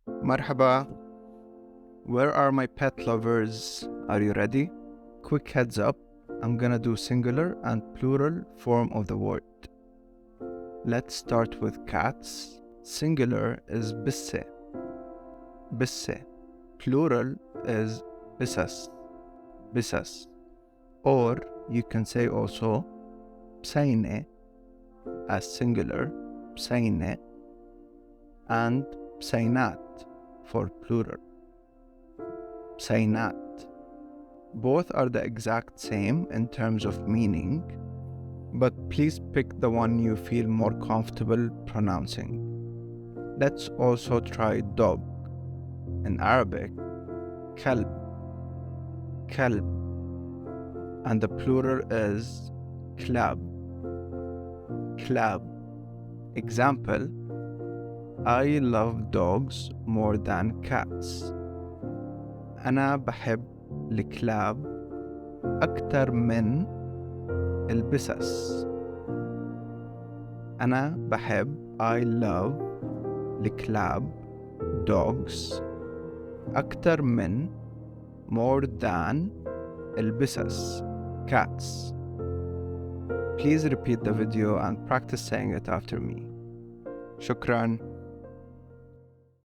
Marhaba. Where are my pet lovers? Are you ready? Quick heads up, I'm gonna do singular and plural form of the word. Let's start with cats. Singular is BESEH. BESEH. Plural is BESES. BESES. Or you can say also BSEINE as singular, BSEINE, and BSEINات for plural. BSEINات. Both are the exact same in terms of meaning, but please pick the one you feel more comfortable pronouncing. Let's also try dog. In Arabic, KALB. KALB. And the plural is KLAB. KLAB. Example: I love dogs more than cats. أنا بحب الكلاب أكتر من البسس. أنا بحب I love الكلاب dogs أكتر من more than البسس cats. Please repeat the video and practice saying it after me. شكراً.